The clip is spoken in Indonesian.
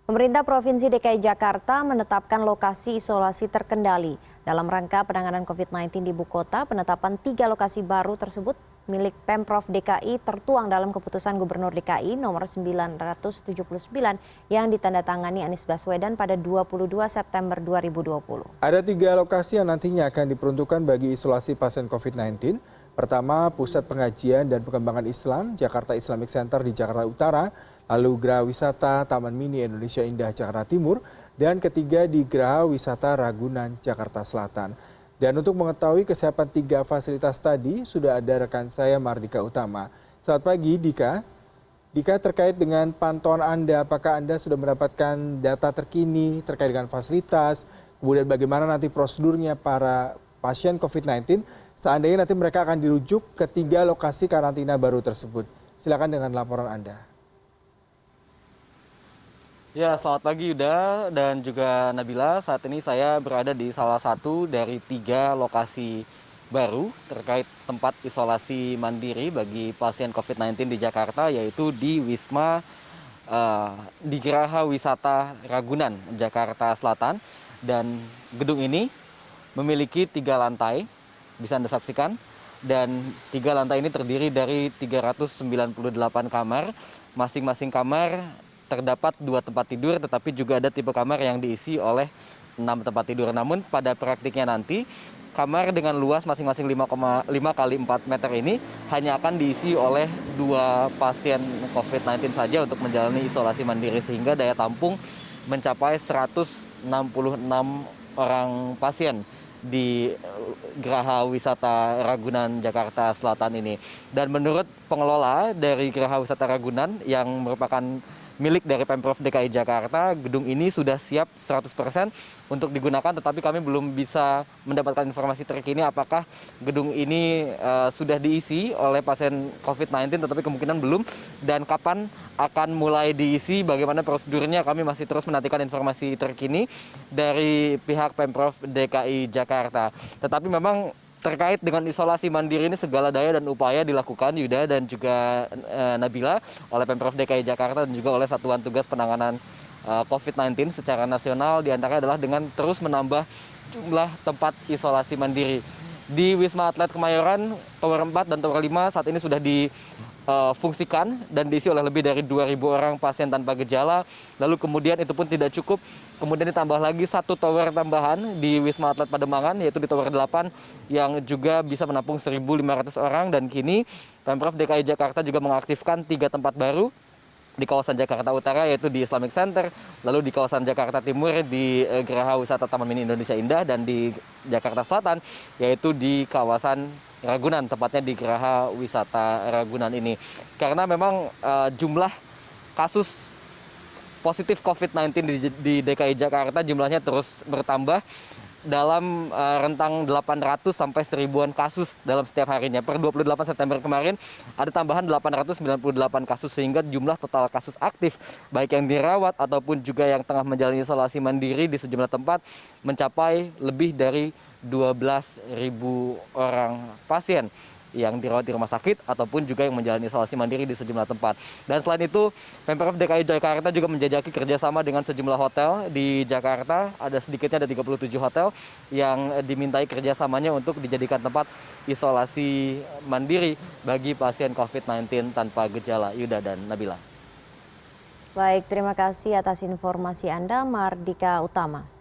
Pemerintah Provinsi DKI Jakarta menetapkan lokasi isolasi terkendali. Dalam rangka penanganan COVID-19 di ibu kota, penetapan 3 lokasi baru tersebut milik Pemprov DKI tertuang dalam keputusan Gubernur DKI nomor 979 yang ditandatangani Anies Baswedan pada 22 September 2020. Ada 3 lokasi yang nantinya akan diperuntukkan bagi isolasi pasien COVID-19. Pertama, Pusat Pengajian dan Pengembangan Islam Jakarta Islamic Center di Jakarta Utara, lalu Geraha Wisata Taman Mini Indonesia Indah Jakarta Timur, dan ketiga di Geraha Wisata Ragunan Jakarta Selatan. Dan untuk mengetahui kesiapan 3 fasilitas tadi, sudah ada rekan saya Mardika Utama. Selamat pagi Dika. Dika, terkait dengan pantauan Anda, apakah Anda sudah mendapatkan data terkini terkait dengan fasilitas, kemudian bagaimana nanti prosedurnya para pasien COVID-19, seandainya nanti mereka akan dirujuk ke 3 lokasi karantina baru tersebut. Silakan dengan laporan Anda. Ya, selamat pagi Yuda dan juga Nabila. Saat ini saya berada di salah satu dari 3 lokasi baru terkait tempat isolasi mandiri bagi pasien COVID-19 di Jakarta, yaitu di Wisma di Geraha Wisata Ragunan, Jakarta Selatan. Dan gedung ini memiliki 3 lantai, bisa Anda saksikan. Dan 3 lantai ini terdiri dari 398 kamar, masing-masing kamar terdapat 2 tempat tidur, tetapi juga ada tipe kamar yang diisi oleh 6 tempat tidur. Namun pada praktiknya nanti, kamar dengan luas masing-masing 5,5 kali 4 meter ini hanya akan diisi oleh 2 pasien COVID-19 saja untuk menjalani isolasi mandiri, sehingga daya tampung mencapai 166 orang pasien di Geraha Wisata Ragunan Jakarta Selatan ini. Dan menurut pengelola dari Geraha Wisata Ragunan yang merupakan milik dari Pemprov DKI Jakarta, gedung ini sudah siap 100% untuk digunakan, tetapi kami belum bisa mendapatkan informasi terkini apakah gedung ini sudah diisi oleh pasien COVID-19, tetapi kemungkinan belum, dan kapan akan mulai diisi, bagaimana prosedurnya, kami masih terus menantikan informasi terkini dari pihak Pemprov DKI Jakarta. Tetapi memang terkait dengan isolasi mandiri ini segala daya dan upaya dilakukan Yuda dan juga Nabila oleh Pemprov DKI Jakarta dan juga oleh Satuan Tugas Penanganan COVID-19 secara nasional, diantaranya adalah dengan terus menambah jumlah tempat isolasi mandiri. Di Wisma Atlet Kemayoran, Tower 4 dan Tower 5 saat ini sudah difungsikan dan diisi oleh lebih dari 2.000 orang pasien tanpa gejala. Lalu kemudian itu pun tidak cukup, kemudian ditambah lagi 1 tower tambahan di Wisma Atlet Pademangan, yaitu di Tower 8 yang juga bisa menampung 1.500 orang. Dan kini Pemprov DKI Jakarta juga mengaktifkan 3 tempat baru di kawasan Jakarta Utara, yaitu di Islamic Center, lalu di kawasan Jakarta Timur di Geraha Wisata Taman Mini Indonesia Indah, dan di Jakarta Selatan yaitu di kawasan Ragunan, tepatnya di Geraha Wisata Ragunan ini. Karena memang jumlah kasus positif COVID-19 di DKI Jakarta jumlahnya terus bertambah dalam rentang 800 sampai 1000-an kasus dalam setiap harinya. Per 28 September kemarin ada tambahan 898 kasus, sehingga jumlah total kasus aktif baik yang dirawat ataupun juga yang tengah menjalani isolasi mandiri di sejumlah tempat mencapai lebih dari 12.000 orang pasien yang dirawat di rumah sakit ataupun juga yang menjalani isolasi mandiri di sejumlah tempat. Dan selain itu, Pemprov DKI Jakarta juga menjajaki kerjasama dengan sejumlah hotel di Jakarta. Ada sedikitnya ada 37 hotel yang dimintai kerjasamanya untuk dijadikan tempat isolasi mandiri bagi pasien COVID-19 tanpa gejala. Yuda dan Nabila. Baik, terima kasih atas informasi Anda, Mardika Utama.